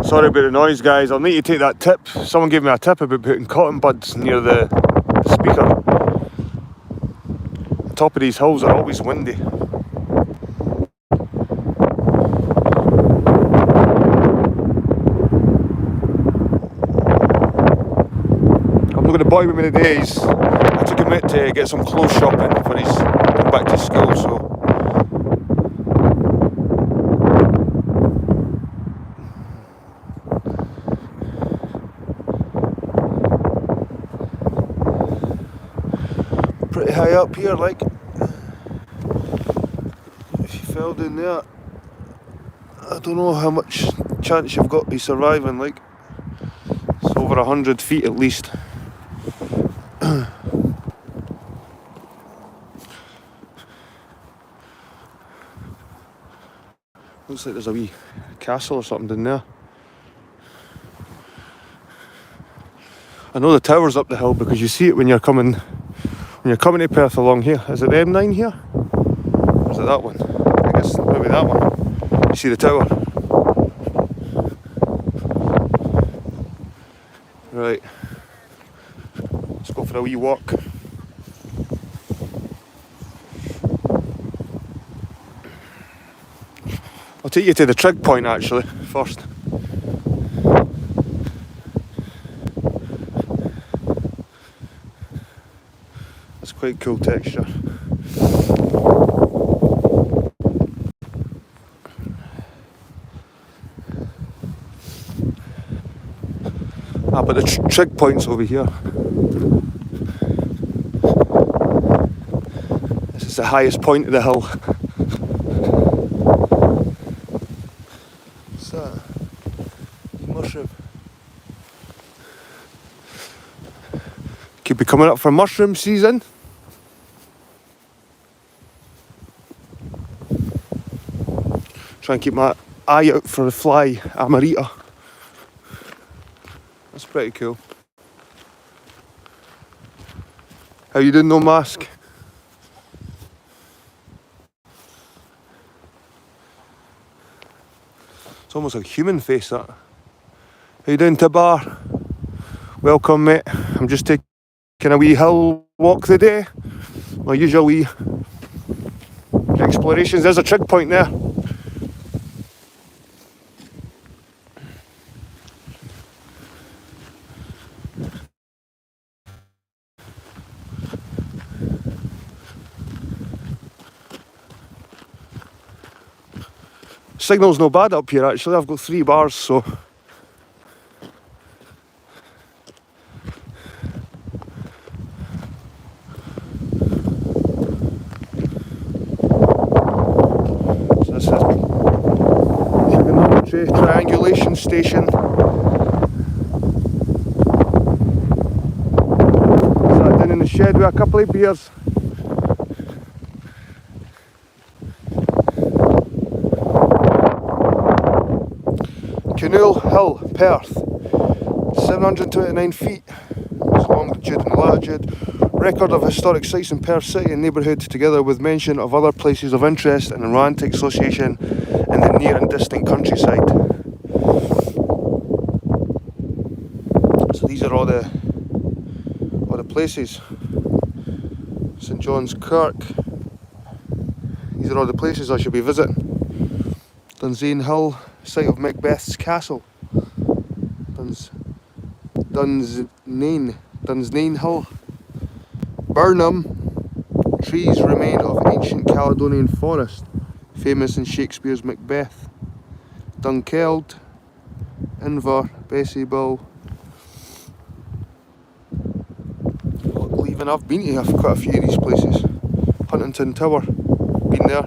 Sorry about the noise, guys. I'll need to take that tip. Someone gave me a tip about putting cotton buds near the speaker. The top of these hills are always windy. I'm not going to boy with me today. I took him out to get some clothes shopping for his going back to school, so. Pretty high up here, like. If you fell down there, I don't know how much chance you've got of surviving, like. It's over 100 feet at least. Looks like there's a wee castle or something down there. I know the tower's up the hill because you see it when you're coming to Perth along here. Is it the M9 here? Or is it that one? I guess maybe that one. You see the tower? Right. Let's go for a wee walk. I'll take you to the trig point actually first. That's quite cool texture. But the trig point's over here. This is the highest point of the hill. What's that? Mushroom. Could be coming up for mushroom season. Try and keep my eye out for the fly Amarita. That's pretty cool. How you doing, no mask? It's almost like a human face, that. How you doing, Tabar? Welcome, mate. I'm just taking a wee hill walk today. My usual wee explorations. There's a trig point there. Signal's no bad up here actually. I've got 3 bars, so this is trigonometry triangulation station. Sat down in the shed with a couple of beers. Kinnoul Hill, Perth, 729 feet, it's longitude and latitude. Record of historic sites in Perth City and neighbourhood, together with mention of other places of interest and romantic association in the near and distant countryside. So these are all the places. St John's Kirk. These are all the places I should be visiting. Dunsane Hill, site of Macbeth's castle. Dunsane Hill. Burnham, trees remain of ancient Caledonian forest, famous in Shakespeare's Macbeth. Dunkeld, Inver, Bessiebill. Even I've been to quite a few of these places. Huntington Tower, been there.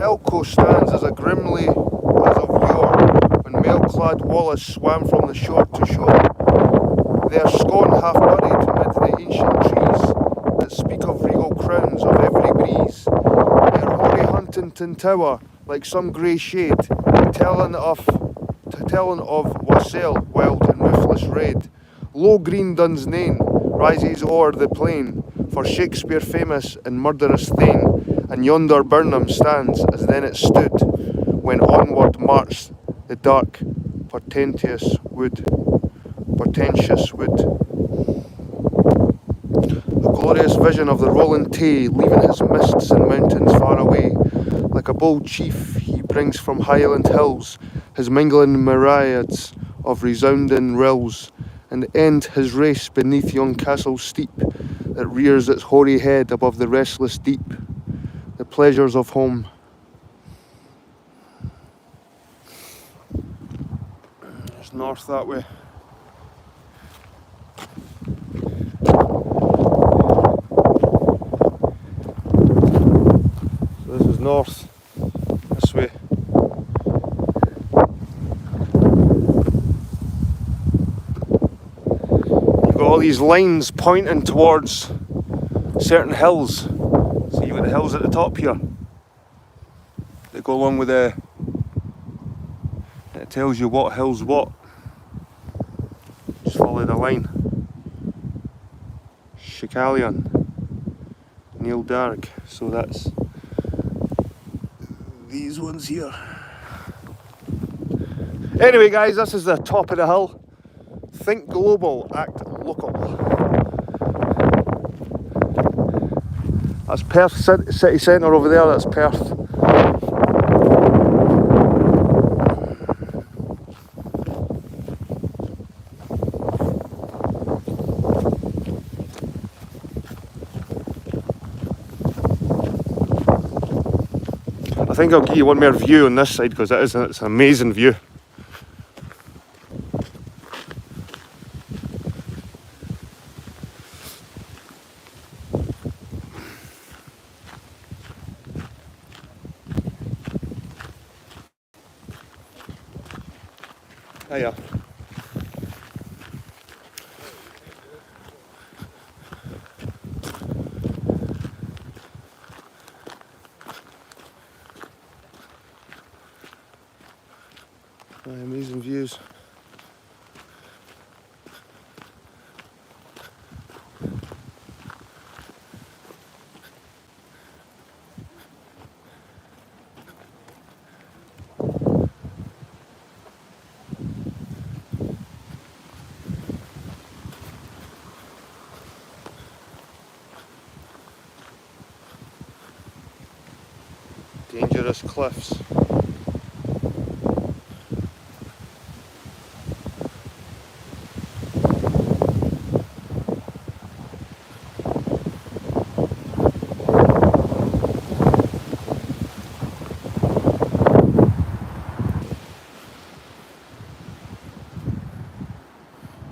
Elko stands as a grimly as of yore, when mail-clad Wallace swam from the shore to shore. They are scone half buried amid the ancient trees that speak of regal crowns of every breeze. Their hoary Huntington Tower, like some grey shade, telling of wassail, wild and ruthless raid. Low green Dunsane rises o'er the plain, for Shakespeare famous and murderous thane, and yonder Burnham stands as then it stood, when onward marched the dark, portentous wood. A glorious vision of the rolling Tay, leaving his mists and mountains far away. Like a bold chief, he brings from Highland hills his mingling myriads of resounding rills, and end his race beneath yon castle steep that rears its hoary head above the restless deep. The pleasures of home. It's north that way. So this is north, this way. You've got all these lines pointing towards certain hills. So you've got the hills at the top here that go along with the... It tells you what hill's what. Just follow the line. Schicalion, Neil Darg, so that's these ones here. Anyway guys, this is the top of the hill. Think global, act local. That's Perth city centre over there, that's Perth. I think I'll give you one more view on this side because it's an amazing view. Hiya. Amazing views. Dangerous cliffs.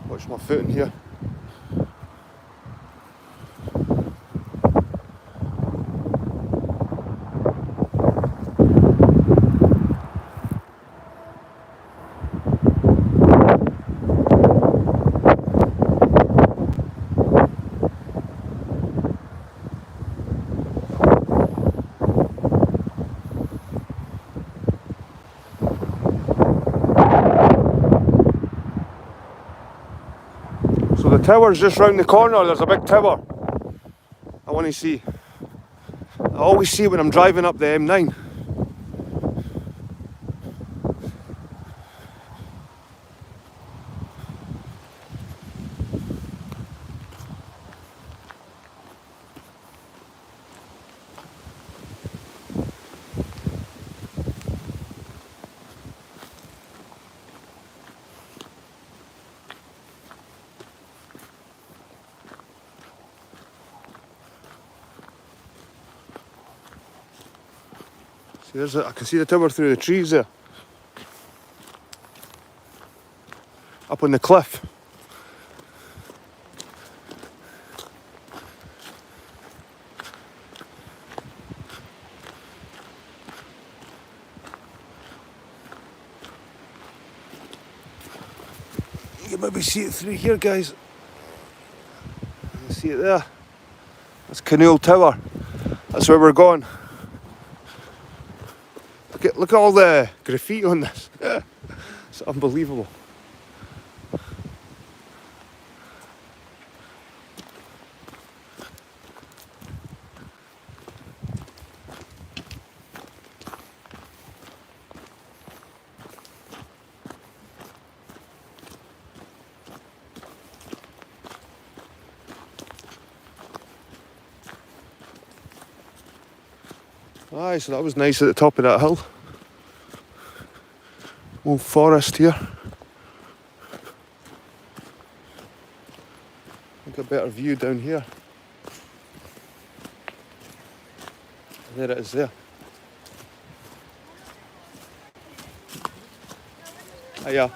Watch my foot in here. So the tower's just round the corner, there's a big tower I want to see. I always see it when I'm driving up the M9. See, I can see the tower through the trees there. Up on the cliff. You can maybe see it through here, guys. You can see it there. That's Kinnoul Tower. That's where we're going. Look at all the graffiti on this. It's unbelievable. Aye, so that was nice at the top of that hill. Old forest here. I think a better view down here. There it is there. Hiya.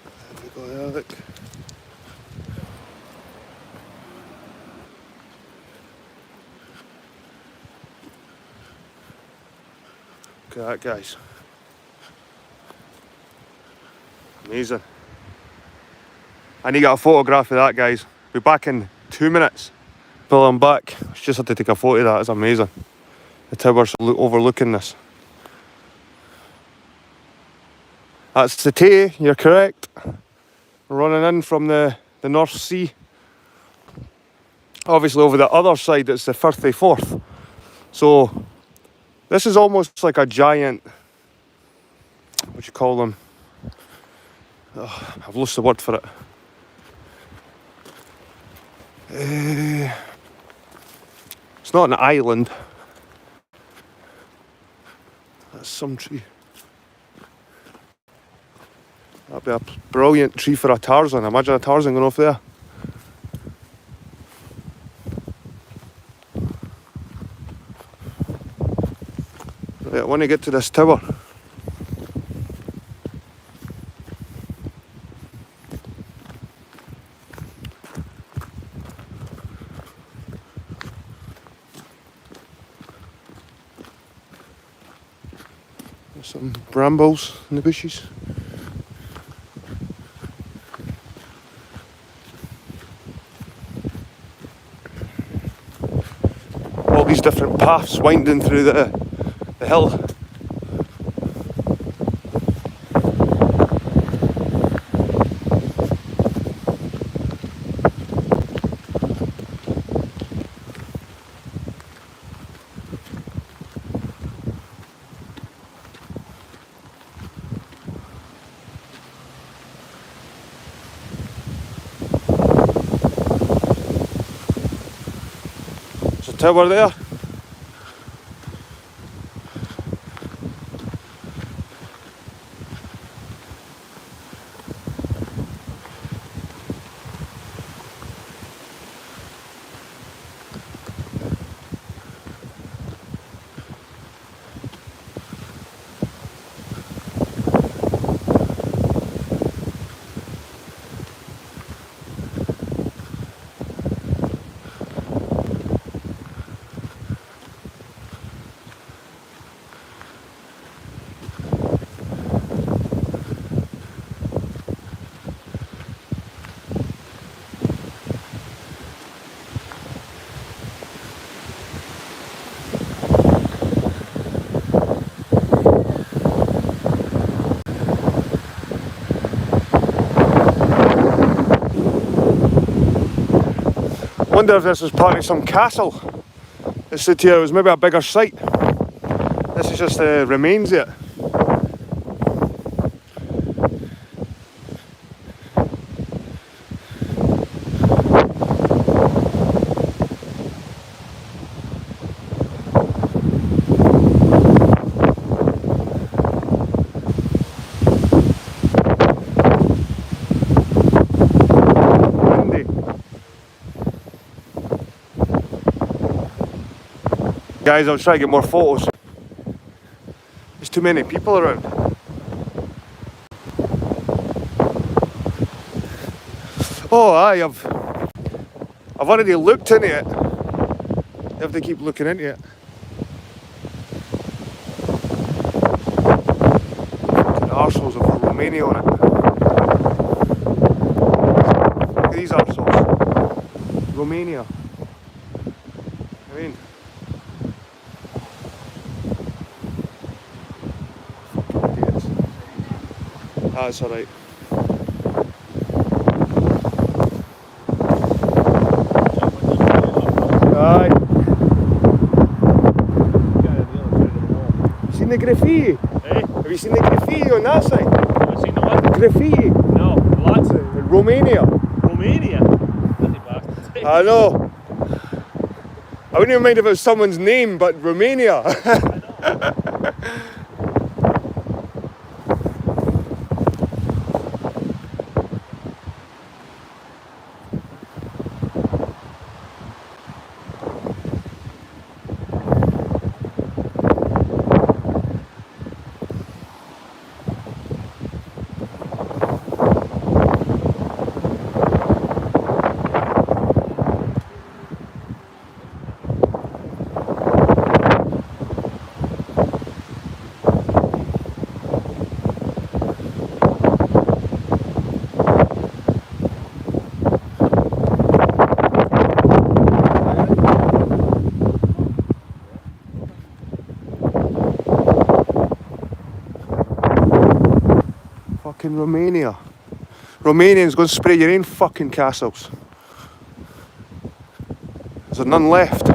There we go there, look. Look at that, guys. Amazing. I need to get a photograph of that, guys. Be back in 2 minutes. Well, I'm back. I just had to take a photo of that. It's amazing. The tower's overlooking this. That's the Tay, you're correct. Running in from the North Sea. Obviously over the other side it's the Firthy Forth. So this is almost like a giant, what do you call them? Oh, I've lost the word for it. It's not an island. That's some tree. That'd be a brilliant tree for a Tarzan. Imagine a Tarzan going off there. Right, I want to get to this tower. There's some brambles in the bushes. All these different paths winding through the hill. There's a tower there. I wonder if this was part of some castle. This city here was maybe a bigger site. This is just the remains of it. Guys, I'll try to get more photos. There's too many people around. Oh aye, I've already looked into it. You have to keep looking into it. Fucking arseholes have got Romania on it. Look at these arseholes. Romania. I mean, that's alright. Aye. Seen the graffiti? Eh? Have you seen the graffiti on that side? Have you seen the what? Graffiti. No, lots of Romania. Romania. I know. I wouldn't even mind if it was someone's name, but Romania. Fucking Romania. Romanians go and spray your own fucking castles. There's none left.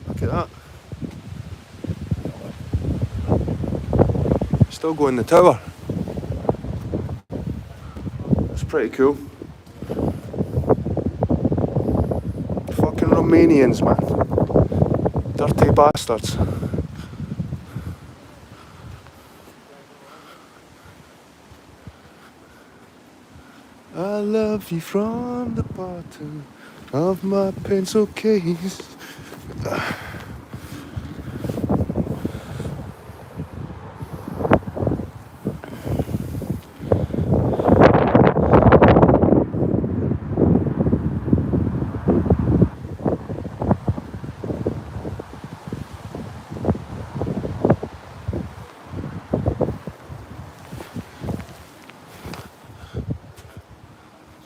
Look at that. Still going the tower. That's pretty cool. Fucking Romanians, man. Dirty bastards. I love you from the bottom of my pencil case.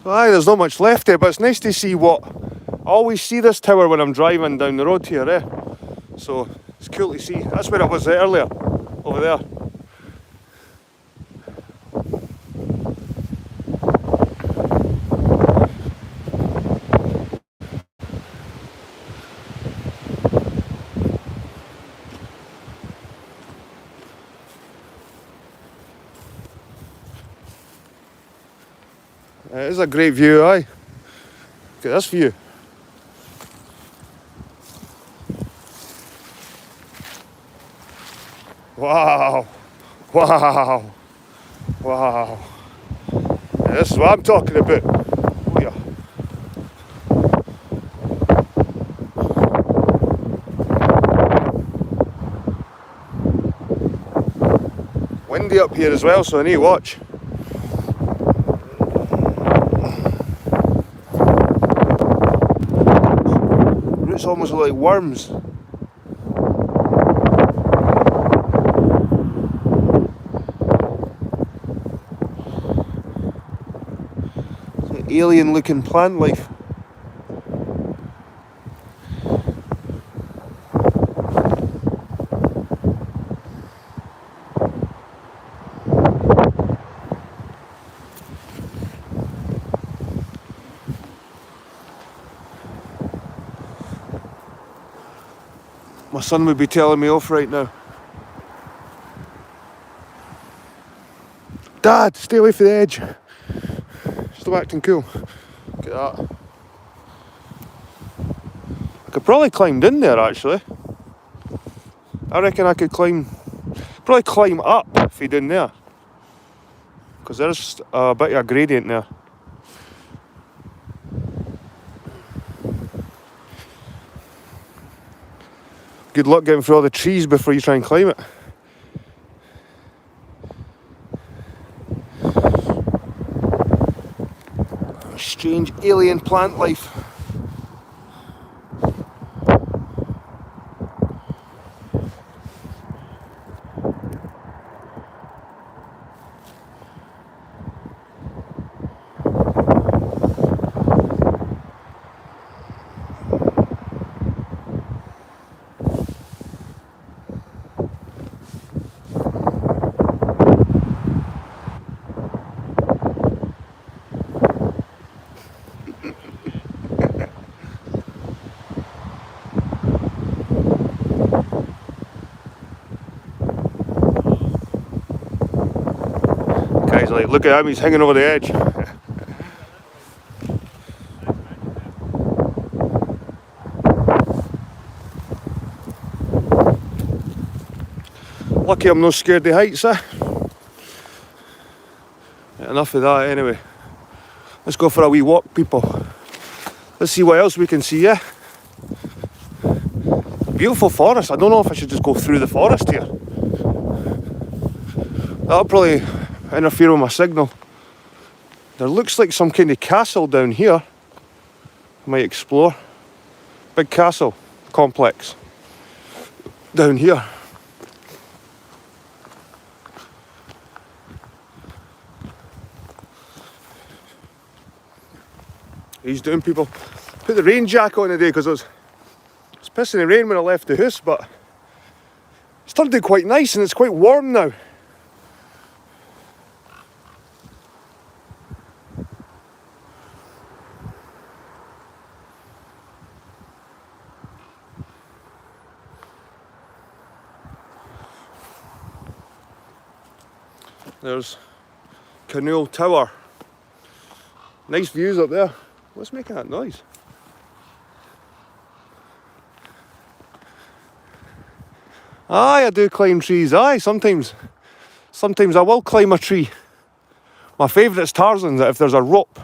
Aye, there's not much left there, but it's nice to see what... I always see this tower when I'm driving down the road here, So, it's cool to see. That's where it was earlier, over there. It is a great view, aye. Look at this view. Wow. Wow. Wow. Yeah, this is what I'm talking about. Oh yeah. Windy up here as well, so I need to watch. Roots almost look like worms. It's like alien looking plant life. My son would be telling me off right now. Dad, stay away from the edge. Stop acting cool. Look at that. I could probably climb in there actually. I reckon I could probably climb up if he'd in there. Because there's a bit of a gradient there. Good luck getting through all the trees before you try and climb it. Strange alien plant life. Guys, like, look at him, he's hanging over the edge. Lucky I'm not scared of heights, eh? Enough of that anyway. Let's go for a wee walk, people. Let's see what else we can see, yeah? Beautiful forest. I don't know if I should just go through the forest here. That'll probably interfere with my signal. There looks like some kind of castle down here. I might explore. Big castle complex down here. He's doing, people. Put the rain jacket on today because it was pissing the rain when I left the house, but it's turned out quite nice and it's quite warm now. There's Kinnoul Tower. Nice views up there. What's making that noise? Aye, I do climb trees. Aye, sometimes I will climb a tree. My favourite's Tarzan's. If there's a rope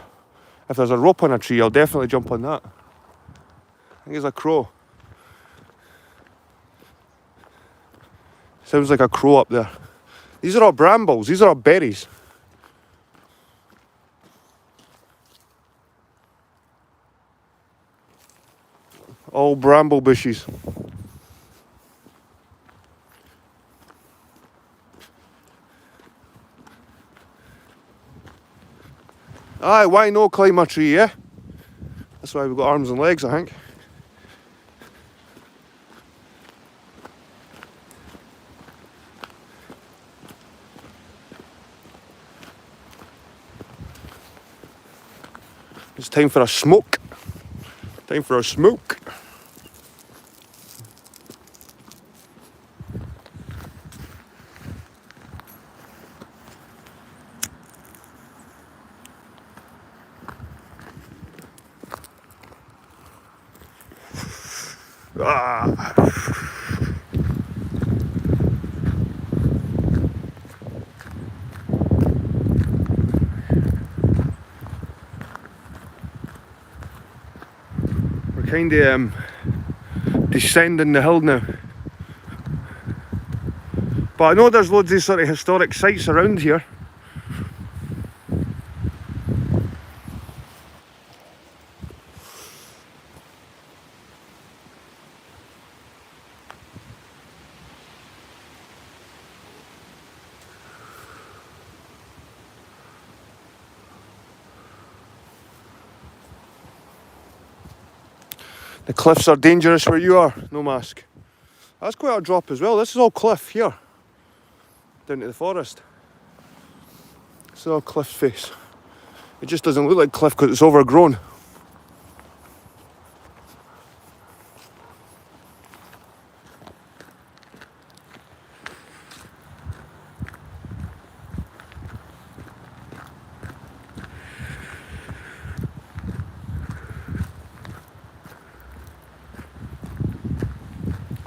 on a tree, I'll definitely jump on that. I think it's a crow. Sounds like a crow up there. These are all brambles. These are all berries. All bramble bushes. Aye, why no climb a tree, yeah? That's why we've got arms and legs, I think. It's time for a smoke. Time for a smoke. Ah. We're kind of descending the hill now. But I know there's loads of sort of historic sites around here. The cliffs are dangerous where you are, no mask. That's quite a drop as well. This is all cliff here, down to the forest. It's all cliff face. It just doesn't look like cliff because it's overgrown.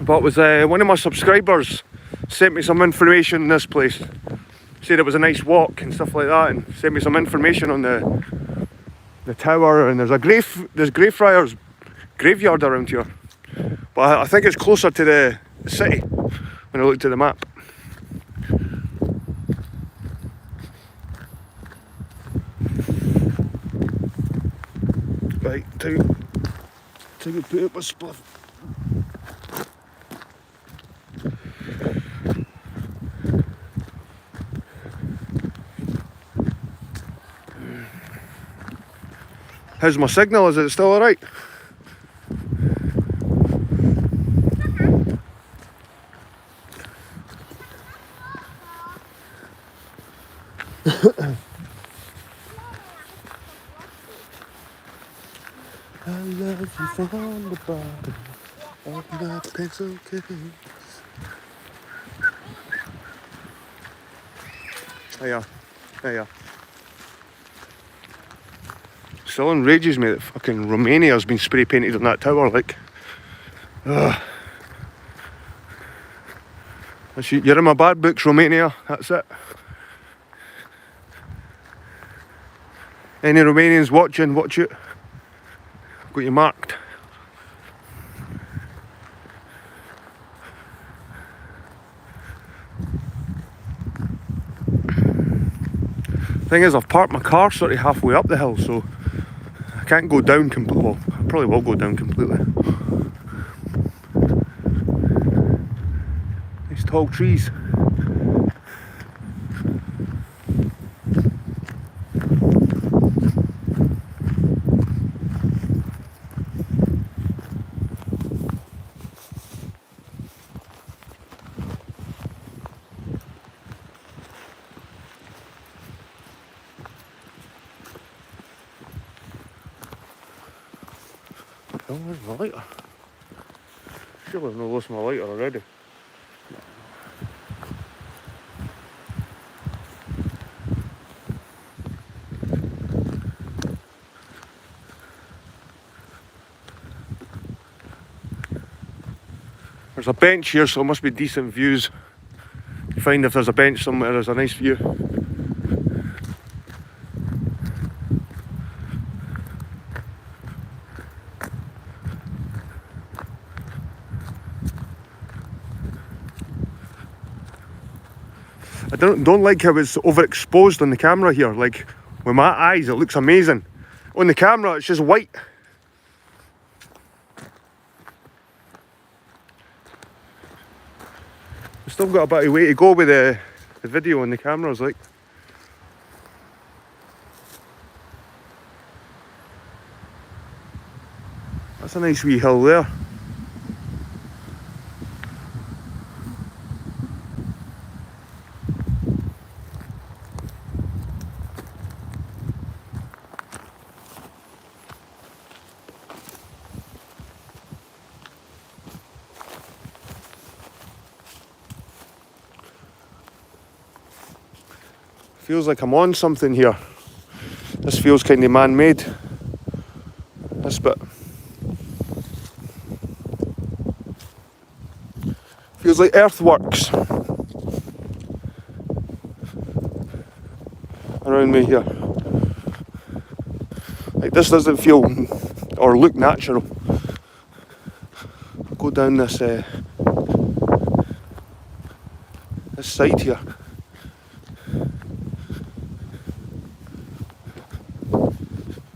But was one of my subscribers sent me some information on this place. Said it was a nice walk and stuff like that, and sent me some information on the tower. And there's Greyfriars graveyard around here, but I think it's closer to the city when I looked at the map. Right, time to put up a spliff. How's my signal? Is it still alright? I love you from the bottom of my pencil case. Hiya. Still enrages me that fucking Romania has been spray painted on that tower, like. Ugh. You're in my bad books, Romania. That's it. Any Romanians watching, watch it. Got you marked. Thing is, I've parked my car sort of halfway up the hill, so I can't go down completely. Well, I probably will go down completely. These tall trees. Oh, where's my lighter? Surely I've not lost my lighter already. There's a bench here, so it must be decent views. Find if there's a bench somewhere, there's a nice view. I don't like how it's overexposed on the camera here. Like, with my eyes, it looks amazing. On the camera, it's just white. We've still got a bit of way to go with the video on the cameras, like. That's a nice wee hill there. Feels like I'm on something here. This feels kind of man-made. This bit. Feels like earthworks around me here. Like, this doesn't feel or look natural. I'll go down this side here.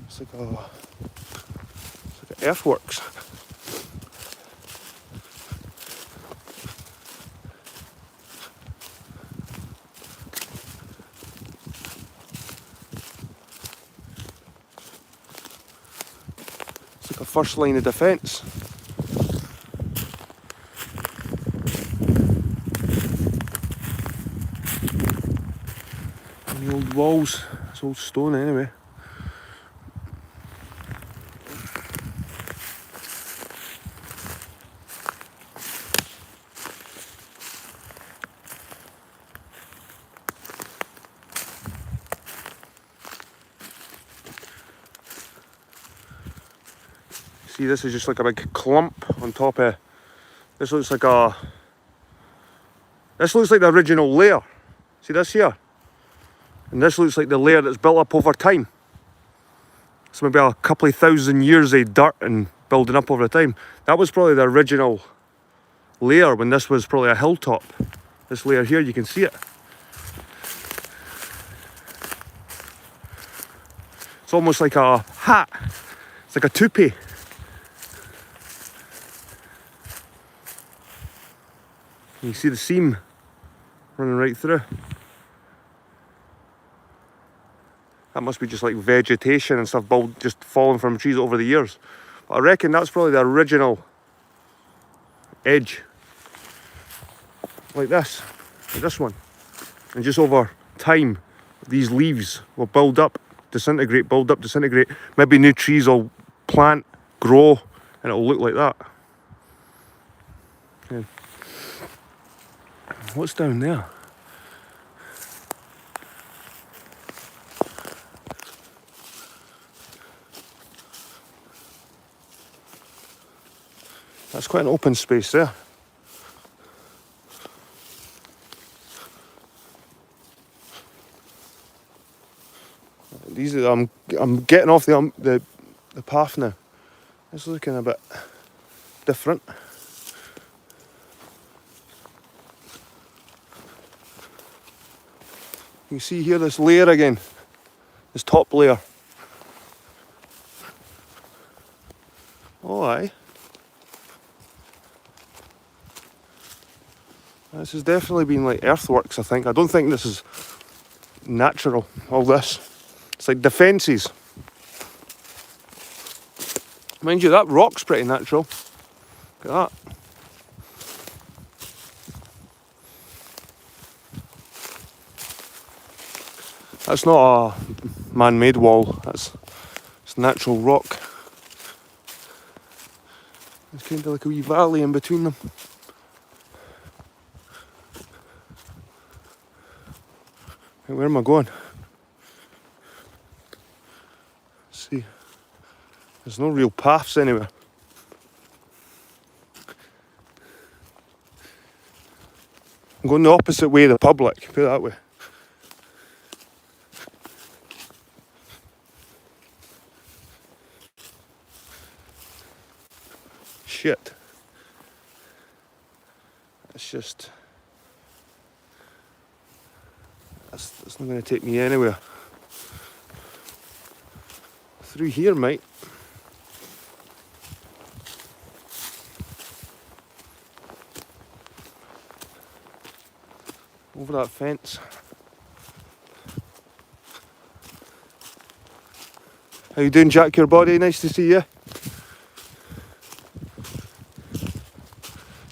It's like earthworks. It's like a first line of defence. And the old walls, it's old stone anyway. See, this is just like a big clump on top of. This looks like the original layer. See this here? And this looks like the layer that's built up over time. It's maybe a couple of thousand years of dirt and building up over time. That was probably the original layer when this was probably a hilltop. This layer here, you can see it. It's almost like a hat. It's like a toupee. You see the seam running right through. That must be just like vegetation and stuff just falling from trees over the years. But I reckon that's probably the original edge. Like this one. And just over time, these leaves will build up, disintegrate. Maybe new trees will plant, grow, and it'll look like that. Yeah. What's down there? That's quite an open space there. I'm getting off the path now. It's looking a bit different. You can see here this layer again, this top layer. Oh aye. This has definitely been like earthworks, I think. I don't think this is natural, all this. It's like defences. Mind you, that rock's pretty natural. Look at that. That's not a man-made wall, it's natural rock. There's kind of like a wee valley in between them. Hey, where am I going? Let's see. There's no real paths anywhere. I'm going the opposite way of the public, put it that way. Shit. It's just... That's not going to take me anywhere. Through here, mate. Over that fence. How you doing, Jack? Your body? Nice to see you.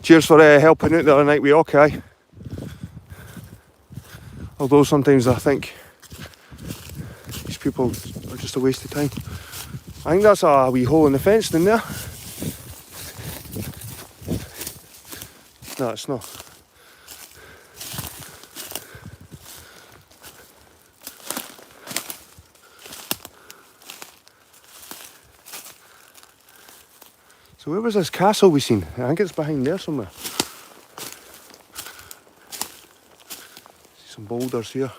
Cheers for helping out the other night with Okai. Although sometimes I think these people are just a waste of time. I think that's a wee hole in the fence in there. No, it's not. So where was this castle we seen? I think it's behind there somewhere. See some boulders here.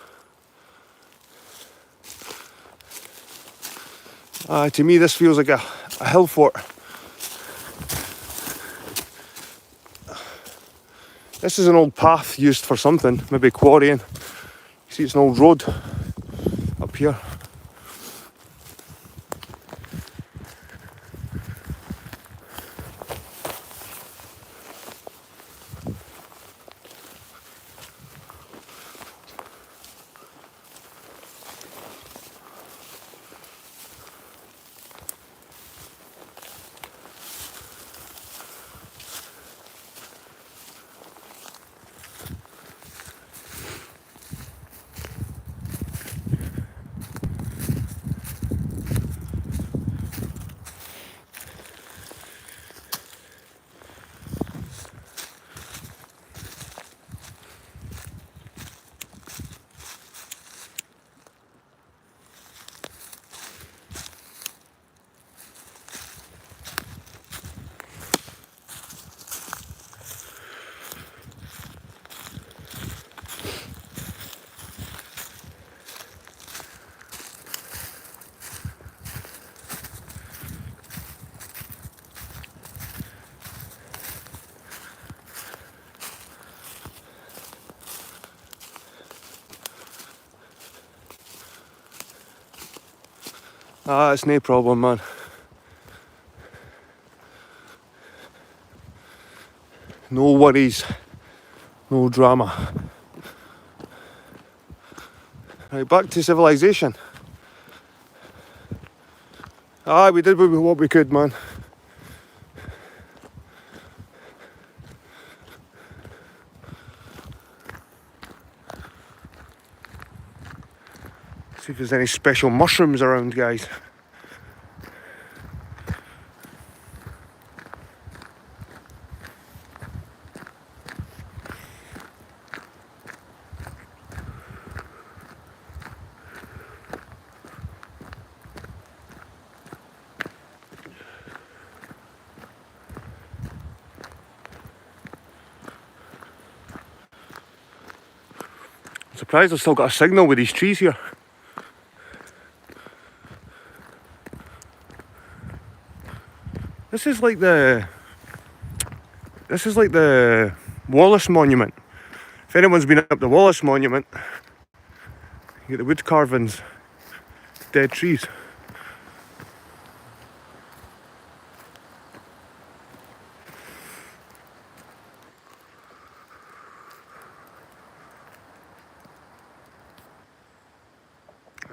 To me this feels like a hill fort. This is an old path used for something, maybe quarrying. You see it's an old road up here. It's no problem, man. No worries, no drama. Right, back to civilization. We did what we could, man. See if there's any special mushrooms around, guys. I'm surprised I've still got a signal with these trees here. This is like the Wallace Monument. If anyone's been up the Wallace Monument, you get the wood carvings, dead trees.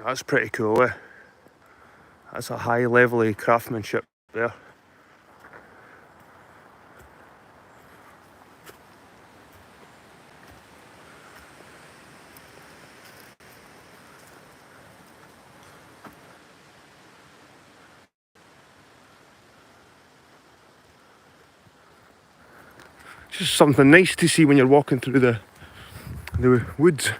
That's pretty cool, eh? That's a high level of craftsmanship there. Just something nice to see when you're walking through the woods.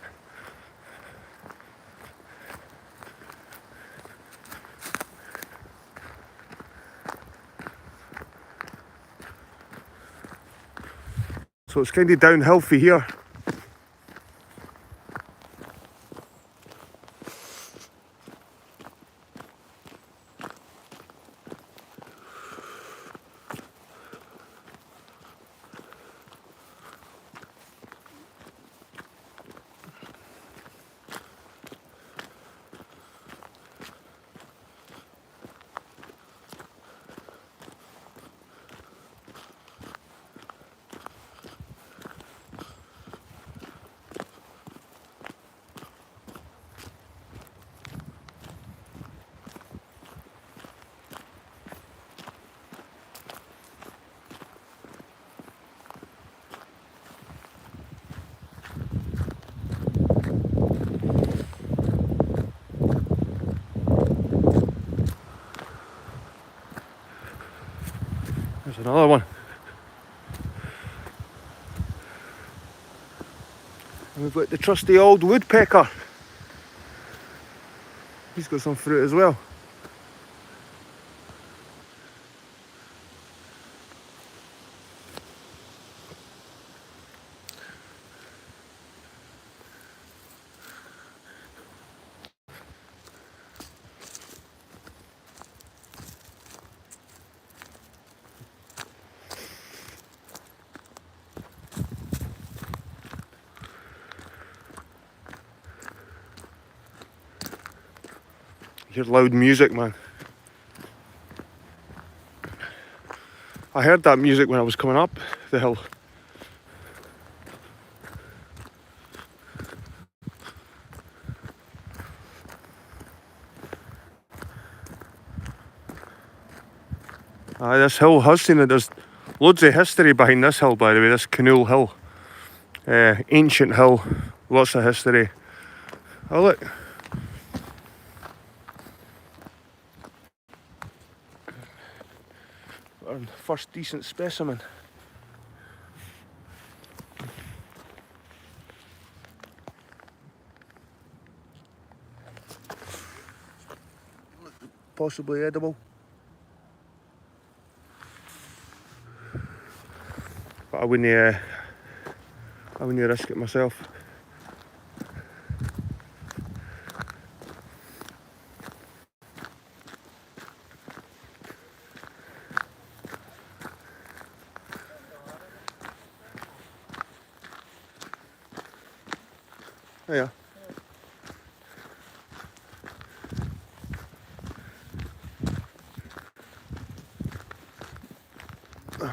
So it's kind of downhill for here. There's another one. And we've got the trusty old woodpecker. He's got some fruit as well. You hear loud music, man. I heard that music when I was coming up the hill. This hill has seen it. There's loads of history behind this hill, by the way, this Kinnoul Hill. Ancient hill, lots of history. Oh look. Our first decent specimen. Possibly edible. But I wouldn't risk it myself. Oh yeah. Do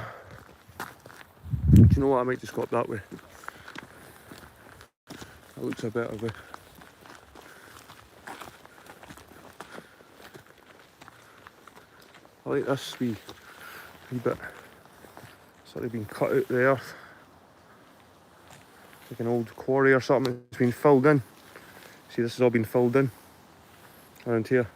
you know what? I might just go up that way. That looks a better way. I like this wee bit. It's like been cut out the earth. Like an old quarry or something. It's been filled in. See, this has all been filled in around here.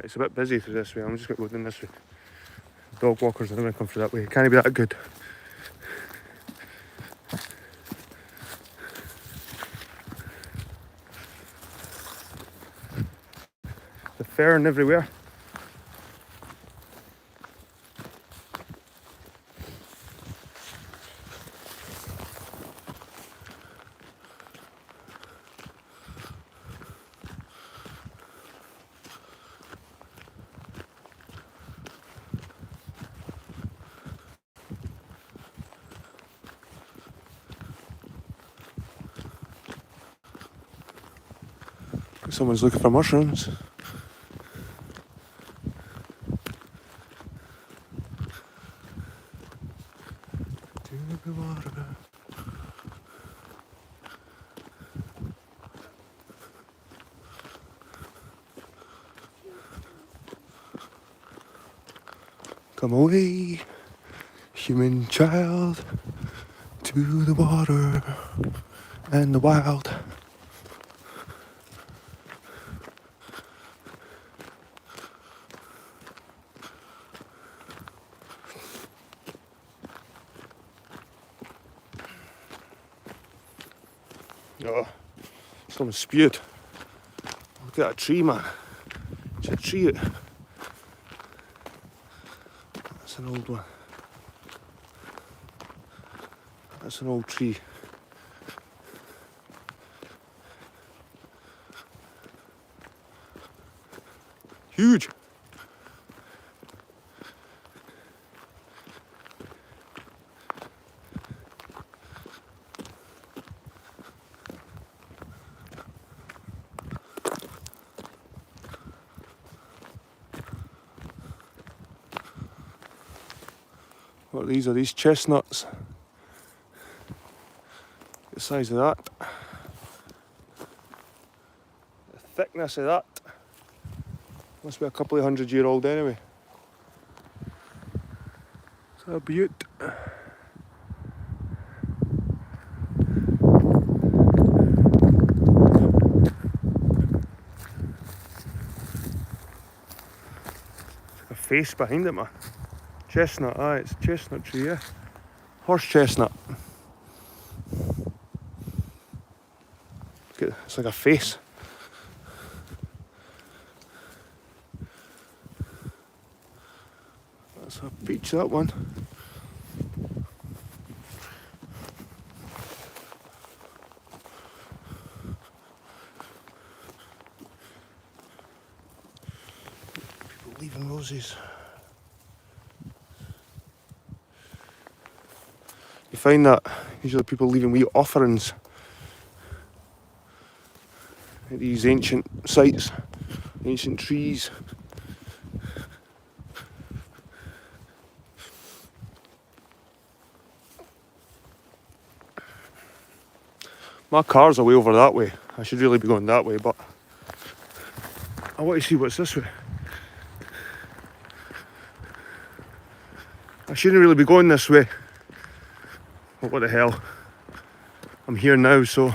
It's a bit busy through this way. I'm just going to go down this way. Dog walkers are going to come through that way. It can't be that good. The fern everywhere. Someone's looking for mushrooms. Come away, human child, to the water and the wild. Oh, someone spewed. Look at that tree, man. It's a tree. That's an old one. That's an old tree. Huge. What these are, these chestnuts. The size of that. The thickness of that. Must be a couple of 100-year-old anyway. It's a beaut. A face behind it, man. Chestnut, it's a chestnut tree, yeah. Horse chestnut. It's like a face. That's a peach, that one. People leaving roses. You find that usually people leaving wee offerings at these ancient sites, ancient trees. My car's away over that way. I should really be going that way, but I want to see what's this way. I shouldn't really be going this way. But what the hell? I'm here now, so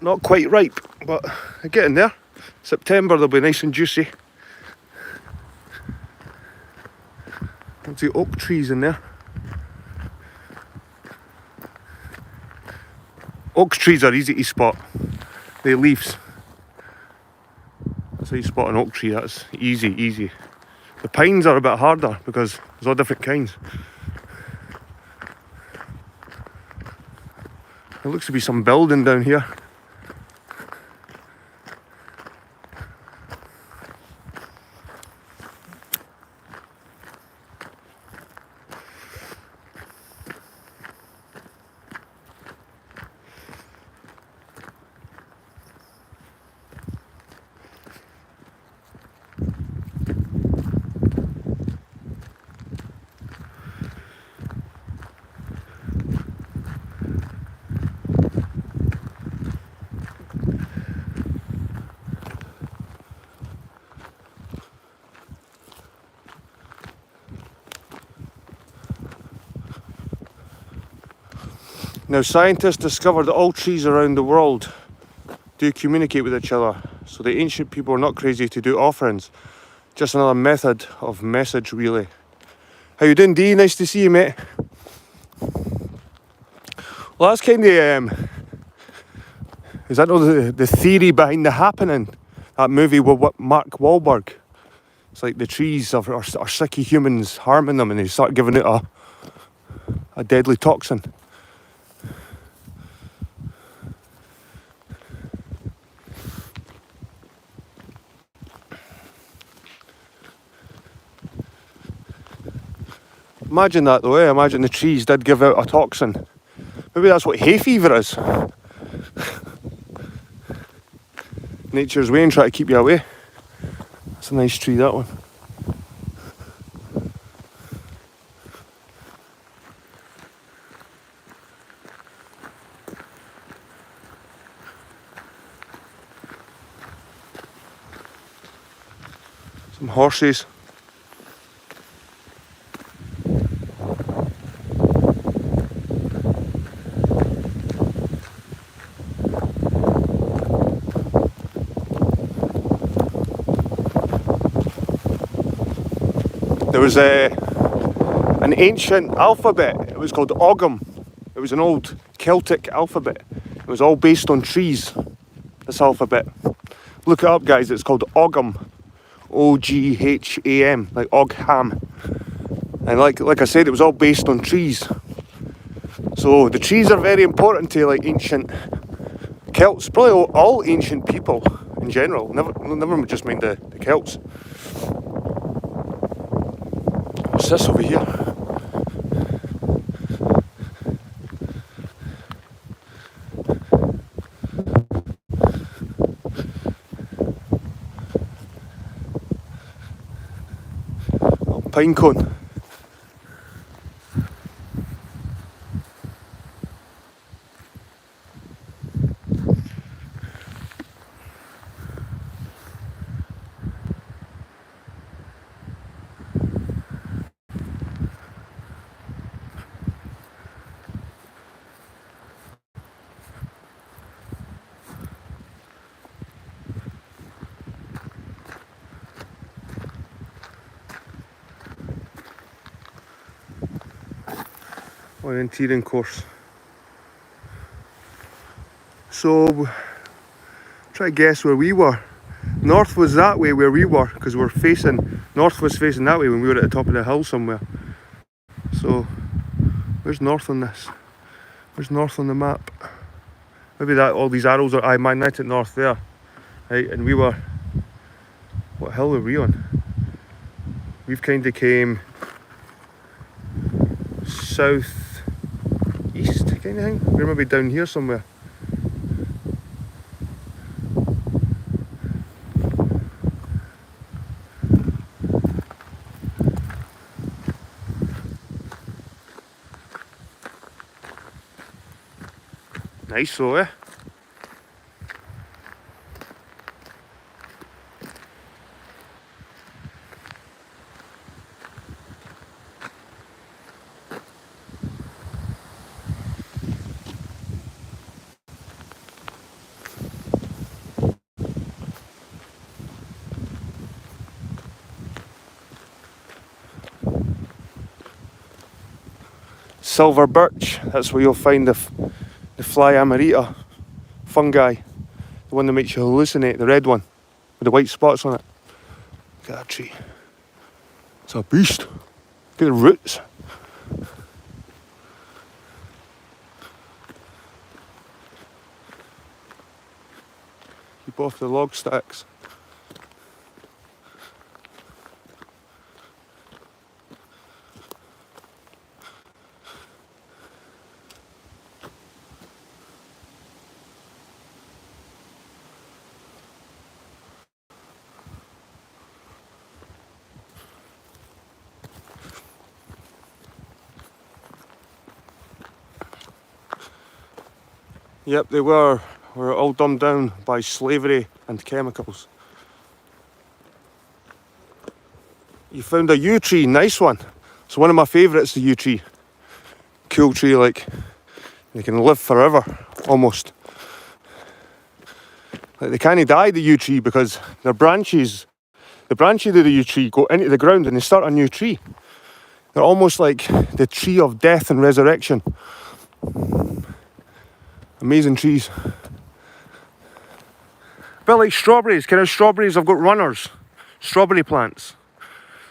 not quite ripe, but I'm getting there. September they'll be nice and juicy. Lots of oak trees in there. Oak trees are easy to spot. They're leaves. That's how you spot an oak tree. That's easy. The pines are a bit harder because there's all different kinds. There looks to be some building down here. Now, scientists discovered that all trees around the world do communicate with each other. So the ancient people are not crazy to do offerings. Just another method of message relay. How you doing, D? Nice to see you, mate. Well, that's kind of is that not the theory behind The Happening? That movie with what Mark Wahlberg. It's like the trees are sick of humans harming them, and they start giving it a deadly toxin. Imagine that though, eh? Imagine the trees did give out a toxin. Maybe that's what hay fever is. Nature's way and try to keep you away. It's a nice tree, that one. Some horses. There was an ancient alphabet. It was called Ogham. It was an old Celtic alphabet. It was all based on trees, this alphabet. Look it up, guys. It's called Ogham. Ogham, like Ogham. And like I said, it was all based on trees. So the trees are very important to like ancient Celts, probably all ancient people in general. Never just mind the Celts. What's this over here? Oh, pine cone. Orienteering course. So, try to guess where we were. North was that way where we were, because we're facing, north was facing that way when we were at the top of the hill somewhere. So, where's north on this? Where's north on the map? Maybe that all these arrows are magnetic north there. Right, and we were, what hill were we on? We've kind of came south east kind of thing. We're maybe down here somewhere. Nice though, eh? Silver birch, that's where you'll find the fly amarita fungi, the one that makes you hallucinate, the red one with the white spots on it. Look at that tree. It's a beast. Look at the roots. Keep off the log stacks. Yep, they were all dumbed down by slavery and chemicals. You found a yew tree, nice one. So one of my favourites, the yew tree. Cool tree, like, they can live forever, almost. Like they can't die, the yew tree, because their branches, the branches of the yew tree go into the ground and they start a new tree. They're almost like the tree of death and resurrection. Amazing trees. A bit like strawberries. Kind of strawberries have got runners. Strawberry plants.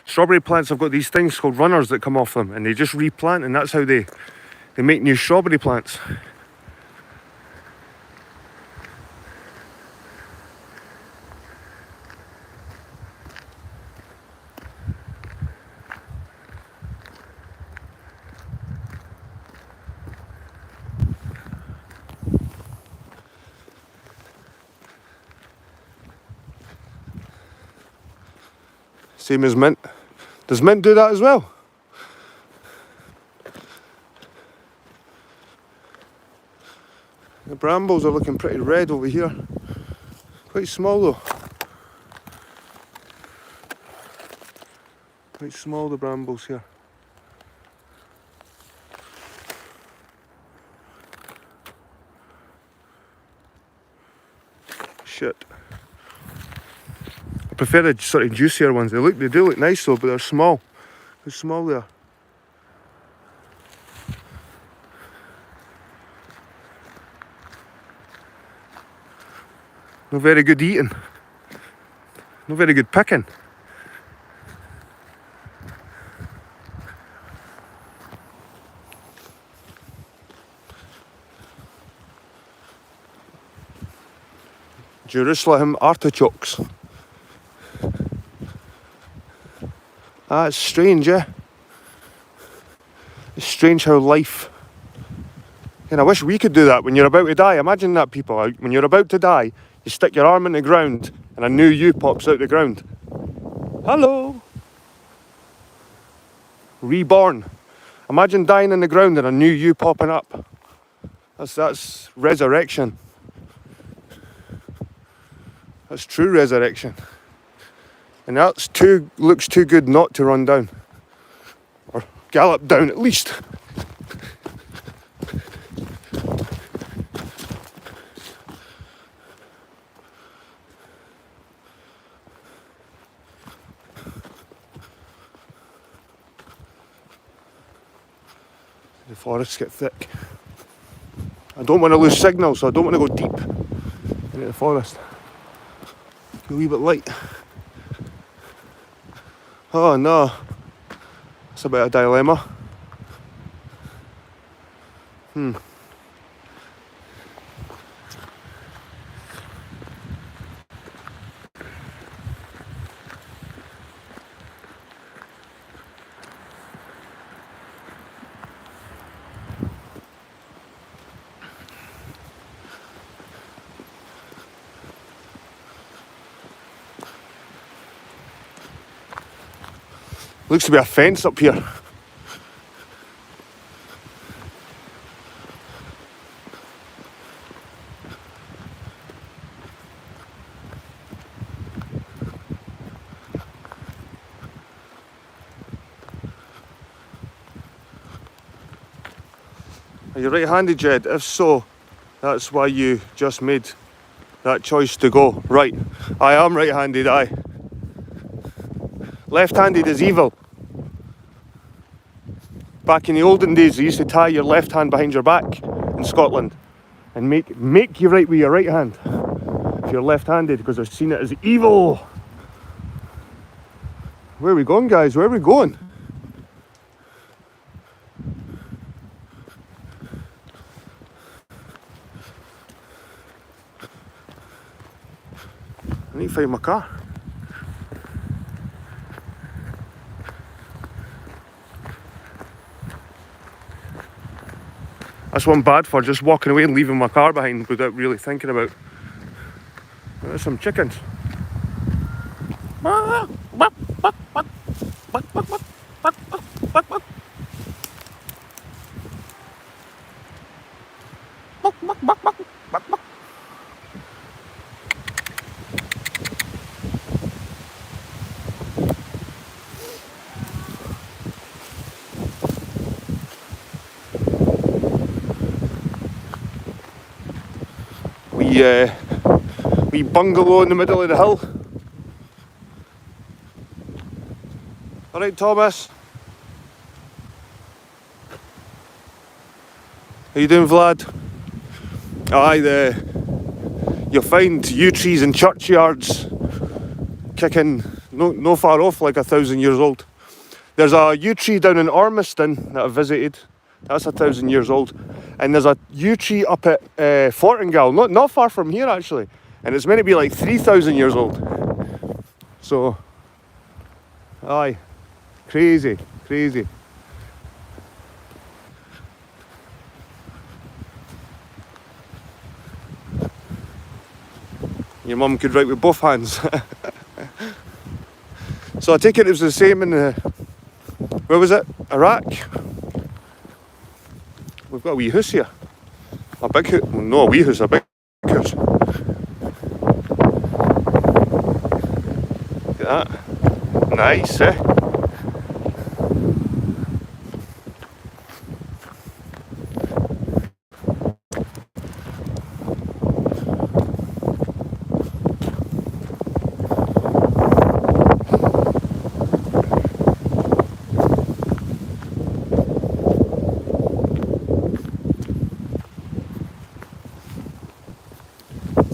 Strawberry plants have got these things called runners that come off them, and they just replant, and that's how they make new strawberry plants. Same as mint. Does mint do that as well? The brambles are looking pretty red over here. Quite small though. Quite small, the brambles here. Shit. I prefer the sort of juicier ones. They do look nice though, but they're small. How small they are. Not very good eating. Not very good picking. Jerusalem artichokes. Ah, it's strange, yeah? It's strange how life... And I wish we could do that when you're about to die. Imagine that, people. When you're about to die, you stick your arm in the ground and a new you pops out the ground. Hello! Reborn. Imagine dying in the ground and a new you popping up. That's resurrection. That's true resurrection. And that looks too good not to run down. Or gallop down at least. The forests get thick. I don't want to lose signal, so I don't want to go deep into the forest. A wee bit light. Oh no, it's a bit of a dilemma. Looks to be a fence up here. Are you right-handed, Jed? If so, that's why you just made that choice to go right. I am right-handed, aye. Left-handed is evil. Back in the olden days, they used to tie your left hand behind your back in Scotland and make you write with your right hand if you're left-handed, because they've seen it as evil. Where are we going, guys? Where are we going? I need to find my car. That's what I'm bad for, just walking away and leaving my car behind without really thinking about. There's some chickens. Wee bungalow in the middle of the hill. Alright, Thomas. How you doing, Vlad? Aye, you'll find yew trees in churchyards kicking no far off like 1,000 years old. There's a yew tree down in Ormiston that I visited. That's 1,000 years old. And there's a yew tree up at Fortingall, not far from here actually. And it's meant to be like 3,000 years old. So, aye, crazy. Your mum could write with both hands. So I take it was the same in where was it? Iraq? We've got a wee house here. A big house. Well, no, a wee house, a big house. Look at that. Nice, eh?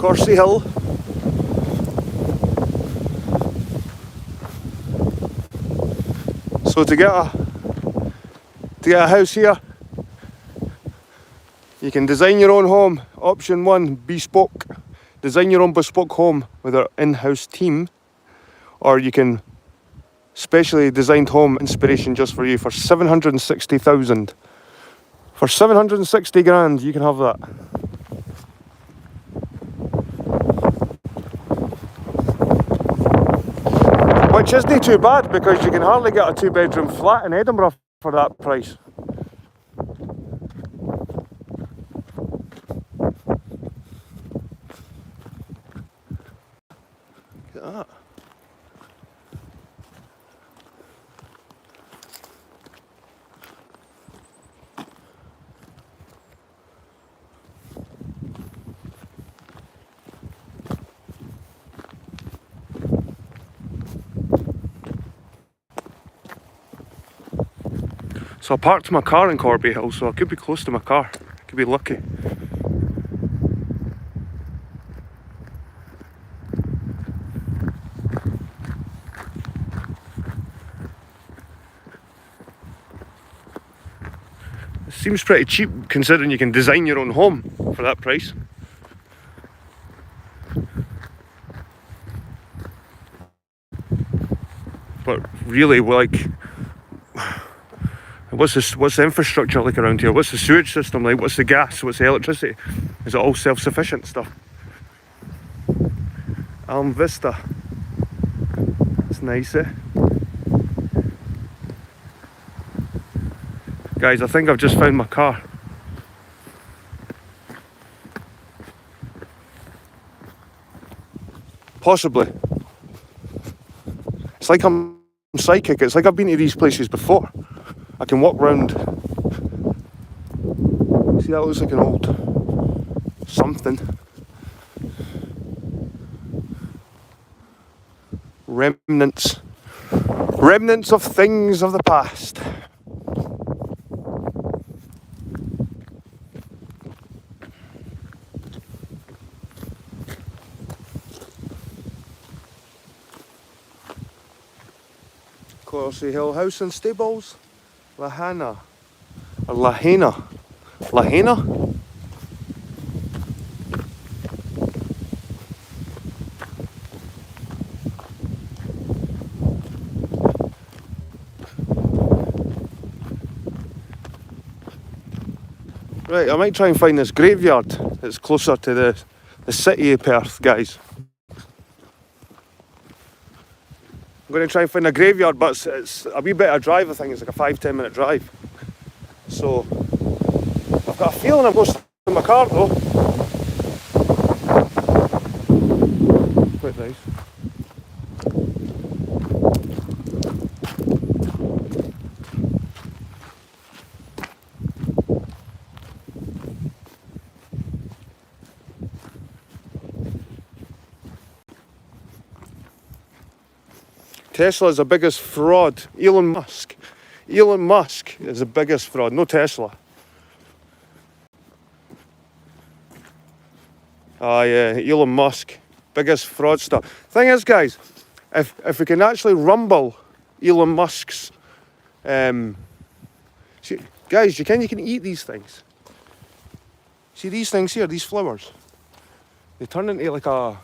Kinnoul Hill. So to get a house here, you can design your own home. Option 1, bespoke. Design your own bespoke home with our in-house team, or you can specially designed home inspiration just for you for 760,000. For 760 grand, you can have that. Which isn't too bad because you can hardly get a 2-bedroom flat in Edinburgh for that price. Look at that. So I parked my car in Corby Hill, so I could be close to my car. I could be lucky. It seems pretty cheap considering you can design your own home for that price. But really, like, what's the infrastructure like around here? What's the sewage system like? What's the gas? What's the electricity? Is it all self-sufficient stuff? Alm Vista. It's nice, eh? Guys, I think I've just found my car. Possibly. It's like I'm psychic. It's like I've been to these places before. I can walk round. See, that looks like an old something. Remnants of things of the past. Kinnoul Hill House and Stables, Lahaina. Right, I might try and find this graveyard that's closer to the city of Perth, guys. I'm going to try and find a graveyard, but it's a wee bit of a drive. I think it's like a 5-10 minute drive. So I've got a feeling I'm close to my car though. Quite nice. Tesla is the biggest fraud. Elon Musk is the biggest fraud, no Tesla. Oh yeah, Elon Musk, biggest fraudster. Thing is, guys, if we can actually rumble Elon Musk's, see, guys, you can eat these things. See these things here, these flowers. They turn into like a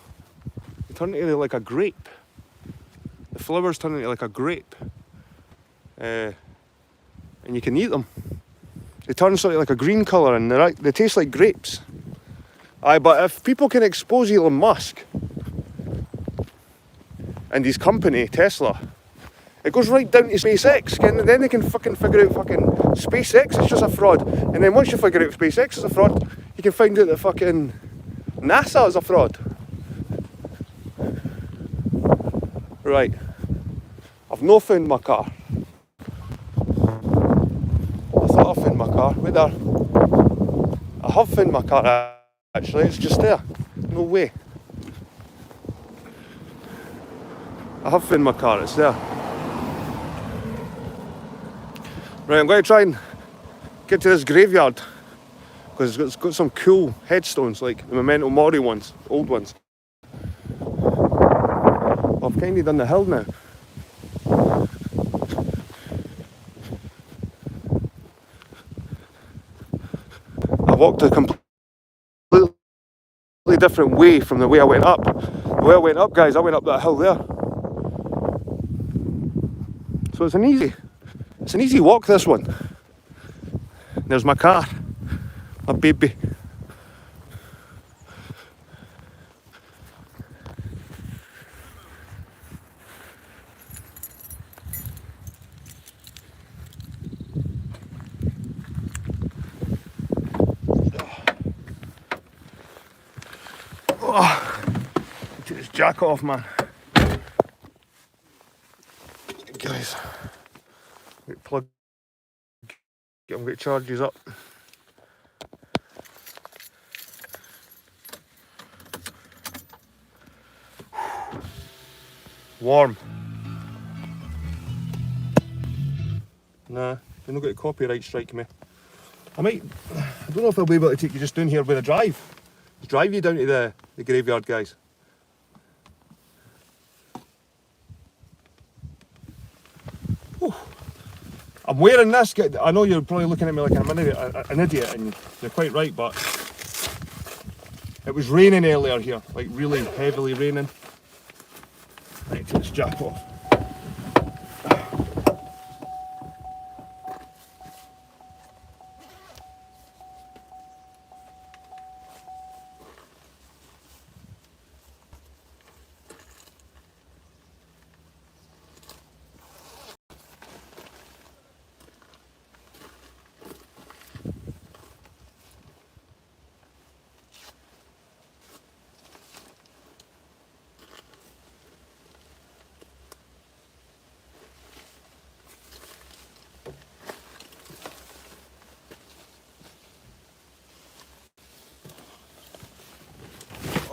grape. The flowers turn into like a grape, and you can eat them. They turn sort of like a green colour, and they taste like grapes. Aye, but if people can expose Elon Musk and his company, Tesla, it goes right down to SpaceX, and then they can fucking figure out fucking SpaceX is just a fraud. And then once you figure out SpaceX is a fraud, you can find out that fucking NASA is a fraud. Right. I've no found my car. I thought I found my car. Wait there. I have found my car actually, it's just there. No way. I have found my car, it's there. Right, I'm going to try and get to this graveyard because it's got some cool headstones like the Memento Mori ones, old ones. I've kind of done the hill now. I walked a completely different way from the way I went up. The way I went up, guys, I went up that hill there. So it's an easy walk, this one. There's my car, my baby. Oh, take this jack off, man. Guys, plug. I'm going to charge these up. Warm. Nah, you're not going to copyright strike me. I don't know if I'll be able to take you just down here with a drive. Drive you down to the graveyard, guys. Whew. I'm wearing this. I know you're probably looking at me like I'm an idiot, and you're quite right, but it was raining earlier here, like really heavily raining. Right, take this jack off.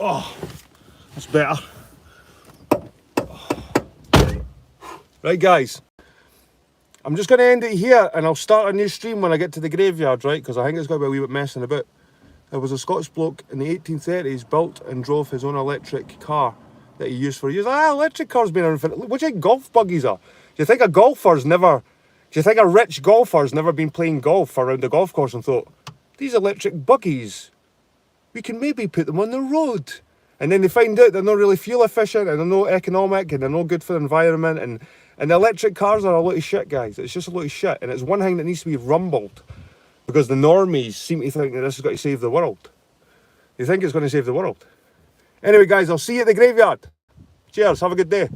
Oh, that's better. Right, guys, I'm just going to end it here, and I'll start a new stream when I get to the graveyard, right? Because I think it's going to be a wee bit messing about. There was a Scottish bloke in the 1830s built and drove his own electric car that he used for years. Electric cars been around for... What do you think golf buggies are? Do you think a rich golfer's never been playing golf around the golf course and thought, these electric buggies, we can maybe put them on the road? And then they find out they're not really fuel efficient, and they're not economic, and they're not good for the environment, and the electric cars are a lot of shit, guys. It's just a lot of shit, and it's one thing that needs to be rumbled, because the normies seem to think that this has got to save the world. They think it's going to save the world. Anyway, guys, I'll see you at the graveyard. Cheers, have a good day.